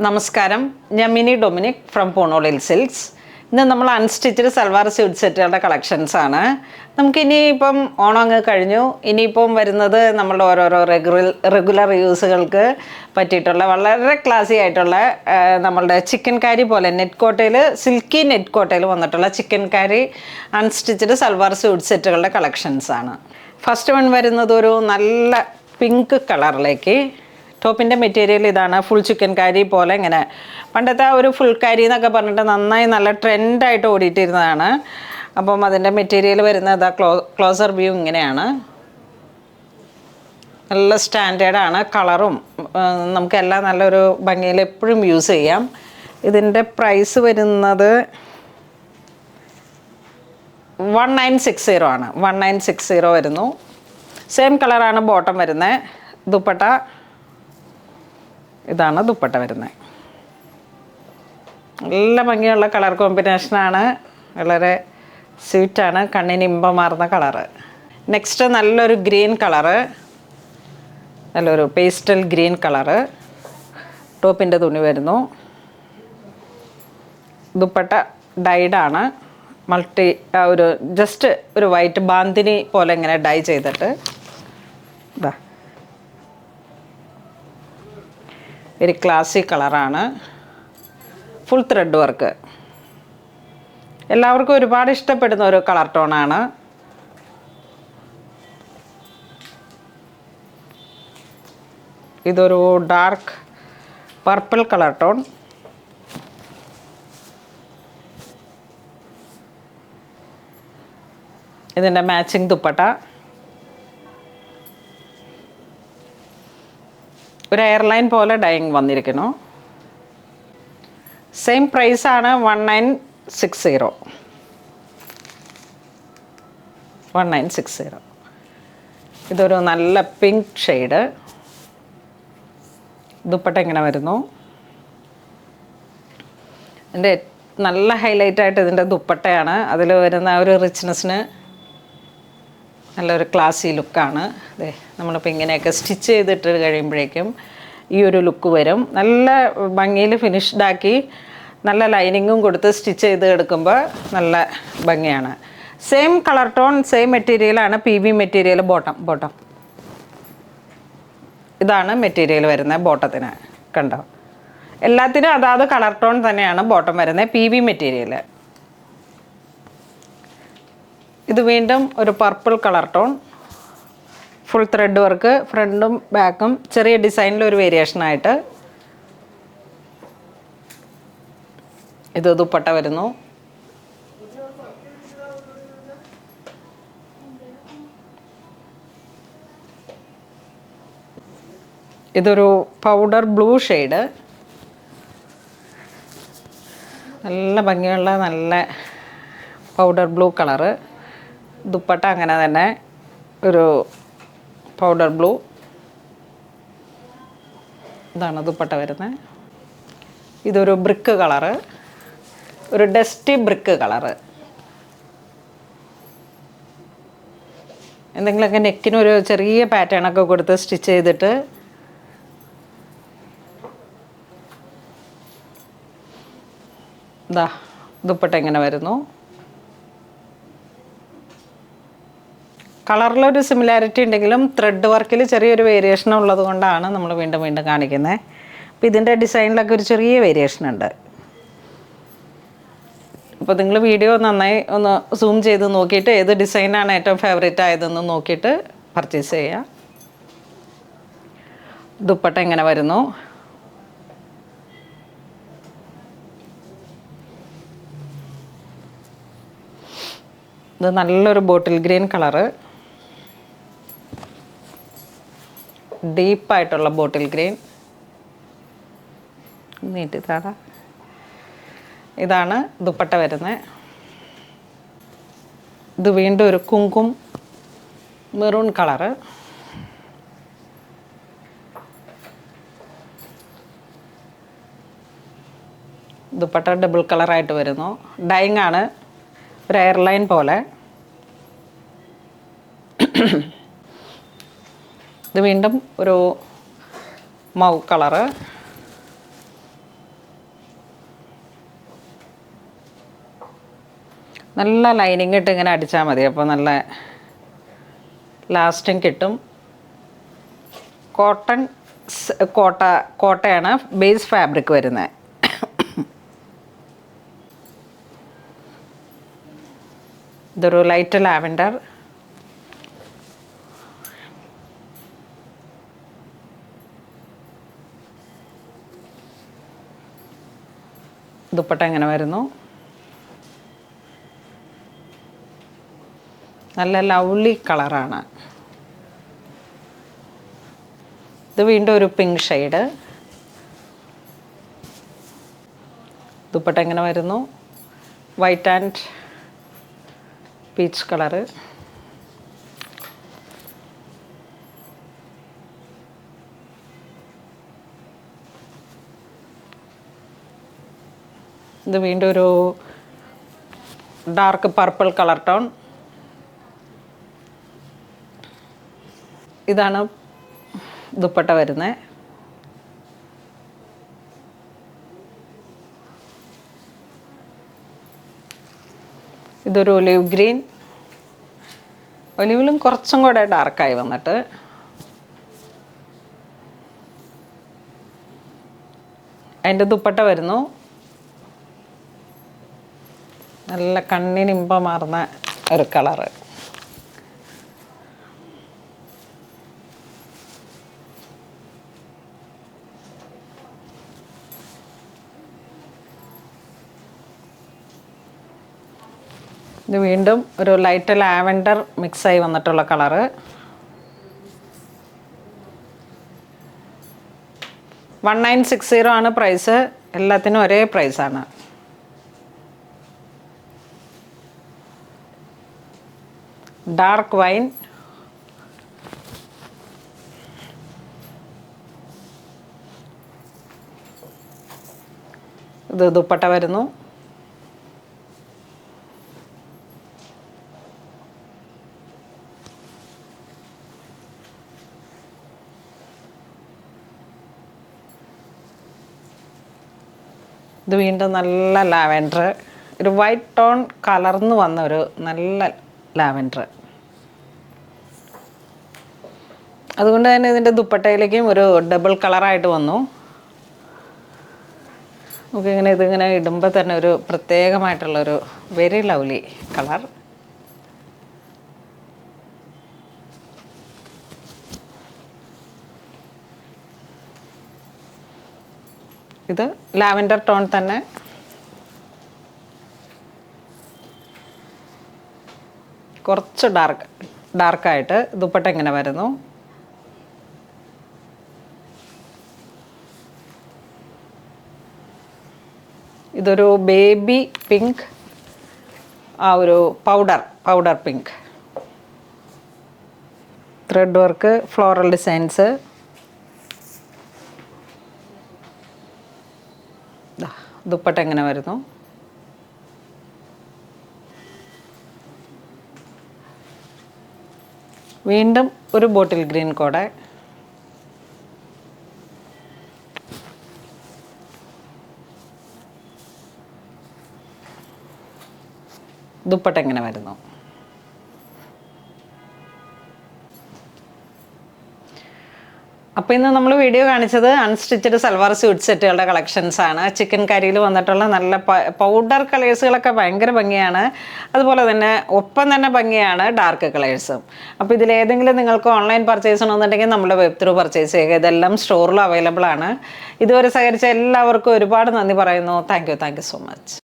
നമസ്കാരം, ഞാൻ mini Dominic from പൂണോളിൽ silks. ഇന്ന് നമ്മൾ അൺസ്റ്റിച്ചഡ് സൽവാർ സ്യൂട്ട് സെറ്റുകളുടെ കളക്ഷൻസ് ആണ്. നമുക്കിനി ഇപ്പം ഓണം അങ്ങ് കഴിഞ്ഞു. ഇനിയിപ്പം വരുന്നത് നമ്മളുടെ ഓരോരോ റെഗുലർ യൂസുകൾക്ക് പറ്റിയിട്ടുള്ള വളരെ ക്ലാസി ആയിട്ടുള്ള നമ്മളുടെ ചിക്കൻ കാരി പോലെ നെറ്റ് കോട്ടയിൽ സിൽക്കി നെറ്റ് കോട്ടയിൽ വന്നിട്ടുള്ള chikankari unstitched salwar suit സെറ്റുകളുടെ കളക്ഷൻസ് ആണ്. ഫസ്റ്റ് വൺ വരുന്നത് ഒരു നല്ല പിങ്ക് കളറിലേക്ക്. ടോപ്പിൻ്റെ മെറ്റീരിയൽ ഇതാണ്. ഫുൾ ചിക്കൻ കാരി പോലെ ഇങ്ങനെ പണ്ടത്തെ ഒരു ഫുൾ കാരി എന്നൊക്കെ പറഞ്ഞിട്ട് നന്നായി നല്ല ട്രെൻഡായിട്ട് ഓടിയിട്ടിരുന്നതാണ്. അപ്പം അതിൻ്റെ മെറ്റീരിയൽ വരുന്നത് ക്ലോസർ വ്യൂ ഇങ്ങനെയാണ്. നല്ല സ്റ്റാൻഡേർഡാണ്. കളറും നമുക്കെല്ലാം നല്ലൊരു ഭംഗിയിൽ എപ്പോഴും യൂസ് ചെയ്യാം. ഇതിൻ്റെ പ്രൈസ് വരുന്നത് 1960 ആണ്. 1960 വരുന്നു. സെയിം കളറാണ് ബോട്ടം വരുന്നത്. ദുപ്പട്ട ഇതാണ് ദുപ്പട്ട വരുന്നത്. നല്ല ഭംഗിയുള്ള കളർ കോമ്പിനേഷനാണ്. വളരെ സ്വീറ്റാണ്. കണ്ണിന് ഇമ്പമാർന്ന കളറ്. നെക്സ്റ്റ് നല്ലൊരു ഗ്രീൻ കളറ്, നല്ലൊരു പേസ്റ്റൽ ഗ്രീൻ കളറ്. ടോപ്പിൻ്റെ തുണി വരുന്നു. ദുപ്പട്ട ഡൈഡാണ്. മൾട്ടി ഒരു ജസ്റ്റ് ഒരു വൈറ്റ് ബാന്തിനി പോലെ ഇങ്ങനെ ഡൈ ചെയ്തിട്ട് ഇതാ ഒരു ക്ലാസി കളറാണ്. Full thread work. എല്ലാവർക്കും ഒരുപാട് ഇഷ്ടപ്പെടുന്ന ഒരു കളർ ടോണാണ്. ഇതൊരു ഡാർക്ക് പർപ്പിൾ കളർ ടോൺ. ഇതിൻ്റെ മാച്ചിങ് ദുപ്പട്ട. ഒരു എയർലൈൻ പോലെ ഡൈയിങ് വന്നിരിക്കുന്നു. സെയിം പ്രൈസാണ് 1960. 1960. ഇതൊരു നല്ല പിങ്ക് ഷെയ്ഡ്. ദുപ്പട്ട ഇങ്ങനെ വരുന്നു. ഇതിൻ്റെ നല്ല ഹൈലൈറ്റായിട്ട് ഇതിൻ്റെ ദുപ്പട്ടയാണ്. അതിൽ വരുന്ന ഒരു റിച്ച്നെസ്സിന് നല്ലൊരു ക്ലാസി ലുക്കാണ്. അതെ, നമ്മളിപ്പോൾ ഇങ്ങനെയൊക്കെ സ്റ്റിച്ച് ചെയ്തിട്ട് കഴിയുമ്പോഴേക്കും ഈ ഒരു ലുക്ക് വരും. നല്ല ഭംഗിയിൽ ഫിനിഷ്ഡാക്കി നല്ല ലൈനിങ്ങും കൊടുത്ത് സ്റ്റിച്ച് ചെയ്ത് എടുക്കുമ്പോൾ നല്ല ഭംഗിയാണ്. സെയിം കളർ ടോൺ, സെയിം മെറ്റീരിയലാണ്. PV material bottom. ഇതാണ് മെറ്റീരിയൽ വരുന്നത് ബോട്ടത്തിന്. കണ്ടോ, എല്ലാത്തിനും അതാത് കളർ ടോൺ തന്നെയാണ് ബോട്ടം വരുന്നത്. PV material. ഇത് വീണ്ടും ഒരു purple colour tone. Full thread work. ഫ്രണ്ടും ബാക്കും ചെറിയ ഡിസൈനിലൊരു വേരിയേഷനായിട്ട്. ഇത് ദുപ്പട്ട വരുന്നു. ഇതൊരു പൗഡർ ബ്ലൂ ഷെയ്ഡ്. നല്ല ഭംഗിയുള്ള നല്ല പൗഡർ ബ്ലൂ കളറ്. ദുപ്പട്ട അങ്ങനെ തന്നെ ഒരു പൗഡർ ബ്ലൂ. ഇതാണ് ദുപ്പട്ട വരുന്നത്. ഇതൊരു ബ്രിക്ക് കളറ്, ഒരു ഡസ്റ്റി ബ്രിക്ക് കളറ്. എന്തെങ്കിലുമൊക്കെ നെക്കിനൊരു ചെറിയ പാറ്റേണൊക്കെ കൊടുത്ത് സ്റ്റിച്ച് ചെയ്തിട്ട് ഇതാ ദുപ്പട്ട ഇങ്ങനെ വരുന്നു. കളറിലൊരു സിമിലാരിറ്റി ഉണ്ടെങ്കിലും ത്രെഡ് വർക്കിൽ ചെറിയൊരു വേരിയേഷൻ ഉള്ളത് കൊണ്ടാണ് നമ്മൾ വീണ്ടും വീണ്ടും കാണിക്കുന്നത്. അപ്പോൾ ഇതിൻ്റെ ഡിസൈനിലൊക്കെ ഒരു ചെറിയ വേരിയേഷൻ ഉണ്ട്. അപ്പോൾ നിങ്ങൾ വീഡിയോ നന്നായി ഒന്ന് സൂം ചെയ്ത് നോക്കിയിട്ട് ഏത് ഡിസൈനാണ് ഏറ്റവും ഫേവറേറ്റ് ആയതെന്ന് നോക്കിയിട്ട് പർച്ചേസ് ചെയ്യുക. ദുപ്പട്ട ഇങ്ങനെ വരുന്നു. ഇത് നല്ലൊരു ബോട്ടിൽ ഗ്രീൻ കളറ്. ഡീപ്പായിട്ടുള്ള ബോട്ടിൽ ഗ്രീൻ. നീട്ടിത്താട. ഇതാണ് ദുപ്പട്ട വരുന്നത്. ഇത് വീണ്ടും ഒരു kumkum maroon colour. Dupatta double കളറായിട്ട് വരുന്നു. ഡൈയിങ് ആണ്. ഒരു എയർലൈൻ പോലെ. ഇത് വീണ്ടും ഒരു മൗ കളറ്. നല്ല ലൈനിങ് ഇട്ട് ഇങ്ങനെ അടിച്ചാൽ മതി, അപ്പോൾ നല്ല ലാസ്റ്റിങ് കിട്ടും. കോട്ടൺ കോട്ടയാണ് ബേസ് ഫാബ്രിക് വരുന്നത്. ഇതൊരു ലൈറ്റ് ലാവൻഡർ. ദുപ്പട്ട എങ്ങനെ വരുന്നു? നല്ല ലവ്ലി കളറാണ്. ഇത് വീണ്ടും ഒരു പിങ്ക് ഷെയ്ഡ്. ദുപ്പട്ട എങ്ങനെ വരുന്നു? White and peach colour. ഇത് വീണ്ടും ഒരു ഡാർക്ക് പർപ്പിൾ കളർ ടോൺ. ഇതാണ് ദുപ്പട്ട വരുന്നത്. ഇതൊരു ഒലിവ് ഗ്രീൻ. ഒലിവിലും കുറച്ചും കൂടെ ഡാർക്കായി വന്നിട്ട്. അതിൻ്റെ ദുപ്പട്ട വരുന്നു നല്ല കണ്ണിനിമ്പമാർന്ന ഒരു കളറ്. ഇത് വീണ്ടും ഒരു ലൈറ്റ് ലാവൻഡർ മിക്സായി വന്നിട്ടുള്ള കളറ്. $1960 ആണ് പ്രൈസ്. എല്ലാത്തിനും ഒരേ പ്രൈസാണ്. Dark wine. ഇത് ദുപ്പട്ട വരുന്നു. ഇത് വീണ്ടും നല്ല ലാവൻഡർ, ഒരു വൈറ്റ് ടോൺ കലർന്ന് വന്ന ഒരു നല്ല ലാവൻഡർ. അതുകൊണ്ട് തന്നെ ഇതിൻ്റെ ദുപ്പട്ടയിലേക്കും ഒരു ഡബിൾ കളറായിട്ട് വന്നു. നമുക്കിങ്ങനെ ഇതിങ്ങനെ ഇടുമ്പോൾ തന്നെ ഒരു പ്രത്യേകമായിട്ടുള്ളൊരു വെരി ലവ്ലി കളർ. ഇത് ലാവൻഡർ ടോൺ തന്നെ. കുറച്ച് ഡാർക്കായിട്ട് ദുപ്പട്ട ഇങ്ങനെ വരുന്നു. ഇതൊരു ബേബി പിങ്ക്, ആ ഒരു powder pink. Thread work, floral designs. Dupatta എങ്ങനെ വരുന്നു? വീണ്ടും ഒരു ബോട്ടിൽ ഗ്രീൻ കോഡ്. ദുപ്പട്ട എങ്ങനെ വരുന്നു? അപ്പോൾ ഇന്ന് നമ്മൾ വീഡിയോ കാണിച്ചത് അൺസ്റ്റിച്ചഡ് സൽവാർ സ്യൂട്ട് സെറ്റുകളുടെ കളക്ഷൻസ് ആണ്. ചിക്കൻ കറിയിൽ വന്നിട്ടുള്ള നല്ല പൗഡർ കളേഴ്സുകളൊക്കെ ഭയങ്കര ഭംഗിയാണ്. അതുപോലെ തന്നെ ഒപ്പം തന്നെ ഭംഗിയാണ് ഡാർക്ക് കളേഴ്സും. അപ്പോൾ ഇതിലേതെങ്കിലും നിങ്ങൾക്ക് ഓൺലൈൻ പർച്ചേസ് ചെയ്യണമെന്നുണ്ടെങ്കിൽ നമ്മുടെ വെബ് ത്രൂ പർച്ചേസ് ചെയ്യുക. ഇതെല്ലാം സ്റ്റോറിൽ അവൈലബിൾ ആണ്. ഇതുവരെ സഹകരിച്ച എല്ലാവർക്കും ഒരുപാട് നന്ദി പറയുന്നു. Thank you so much.